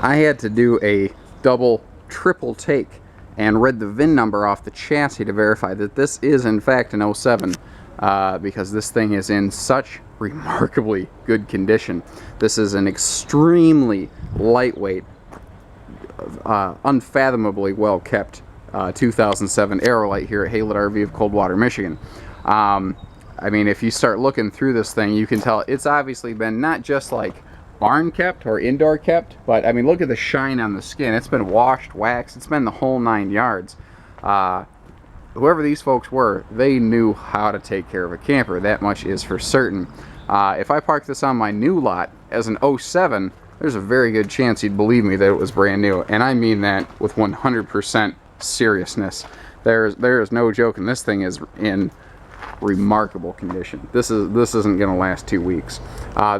I had to do a double, triple take and read the VIN number off the chassis to verify that this is in fact an 07, because this thing is in such remarkably good condition. This is an extremely lightweight, unfathomably well kept 2007 Aerolite here at Haylett RV of Coldwater, Michigan. I mean, if you start looking through this thing, you can tell it's obviously been not just like barn kept or indoor kept, but I mean, look at the shine on the skin. It's been washed, waxed, it's been the whole 9 yards. Whoever these folks were, they knew how to take care of a camper. That much is for certain. If I parked this on my new lot as an 07, there's a very good chance you'd believe me that it was brand new. And I mean that with 100% seriousness. There is no joke, and this thing is in remarkable condition. This isn't going to last 2 weeks.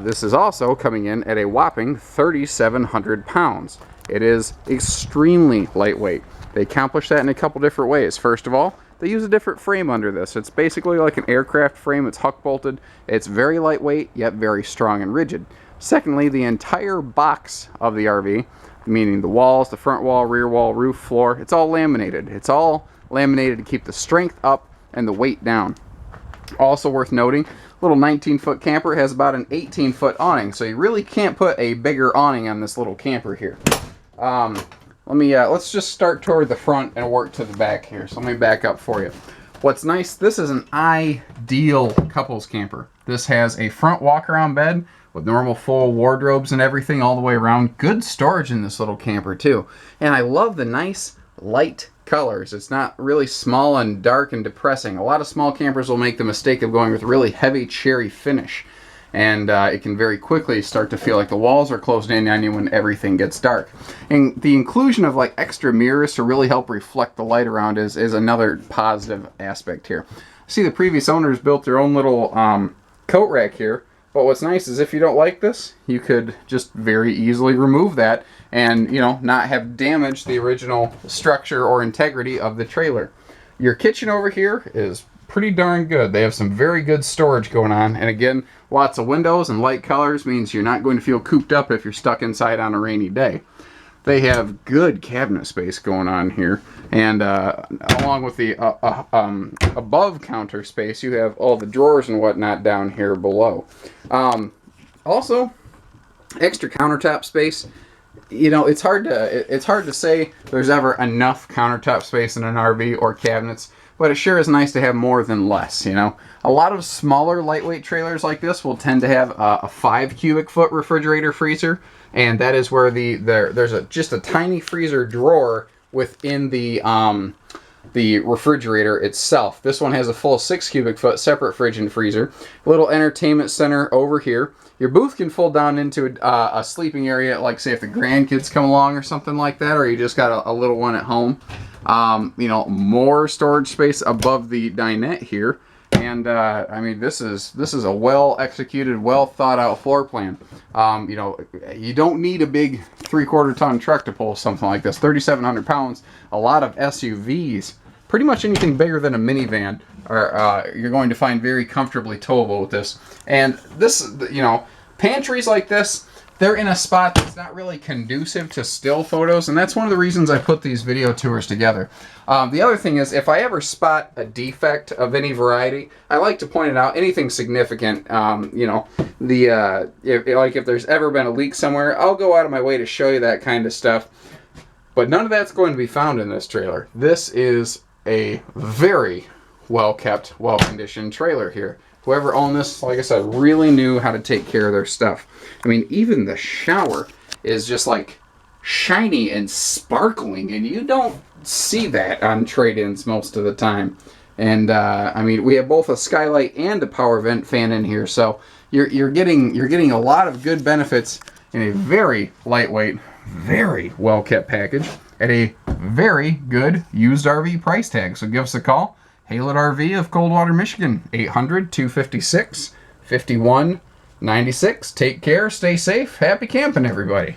This is also coming in at a whopping 3,700 pounds. It is extremely lightweight. They accomplish that in a couple different ways. First of all, they use a different frame under this. It's basically like an aircraft frame. It's huck bolted. It's very lightweight, yet very strong and rigid. Secondly, the entire box of the RV, meaning the walls, the front wall, rear wall, roof, floor, it's all laminated. It's all laminated to keep the strength up and the weight down. Also worth noting, little 19-foot camper has about an 18-foot awning, so you really can't put a bigger awning on this little camper here. Let's just start toward the front and work to the back here. So let me back up for you. What's nice, this is an ideal couples camper. This has a front walk-around bed with normal full wardrobes and everything all the way around. Good storage in this little camper too. And I love the nice light colors. It's not really small and dark and depressing. A lot of small campers will make the mistake of going with really heavy cherry finish, and it can very quickly start to feel like the walls are closed in on you when everything gets dark. And the inclusion of like extra mirrors to really help reflect the light around is another positive aspect here. See, the previous owners built their own little coat rack here. But what's nice is if you don't like this, you could just very easily remove that and, you know, not have damaged the original structure or integrity of the trailer. Your kitchen over here is pretty darn good. They have some very good storage going on. And again, lots of windows and light colors means you're not going to feel cooped up if you're stuck inside on a rainy day. They have good cabinet space going on here, and along with the above counter space, you have all the drawers and whatnot down here below. Also, extra countertop space. You know, it's hard to say there's ever enough countertop space in an RV or cabinets, but it sure is nice to have more than less. You know, a lot of smaller lightweight trailers like this will tend to have a 5 cubic foot refrigerator freezer. And that is where there's just a tiny freezer drawer within the refrigerator itself. This one has a full 6 cubic foot separate fridge and freezer. A little entertainment center over here. Your booth can fold down into a sleeping area, like say if the grandkids come along or something like that, or you just got a little one at home. You know, more storage space above the dinette here. And I mean, this is a well executed, well thought out floor plan. You know, you don't need a big 3/4 ton truck to pull something like this. 3,700 pounds. A lot of SUVs, pretty much anything bigger than a minivan, you're going to find very comfortably towable with this. And this, you know, pantries like this, they're in a spot that's not really conducive to still photos, and that's one of the reasons I put these video tours together. The other thing is, if I ever spot a defect of any variety, I like to point it out. Anything significant, you know, if there's ever been a leak somewhere, I'll go out of my way to show you that kind of stuff. But none of that's going to be found in this trailer. This is a very well-kept, well-conditioned trailer here. Whoever owned this, like I said, really knew how to take care of their stuff. I mean, even the shower is just like shiny and sparkling, and you don't see that on trade-ins most of the time. And I mean, we have both a skylight and a power vent fan in here, so you're getting a lot of good benefits in a very lightweight, very well-kept package at a very good used RV price tag. So give us a call. Haylett RV of Coldwater, Michigan, 800-256-5196. Take care, stay safe, happy camping, everybody.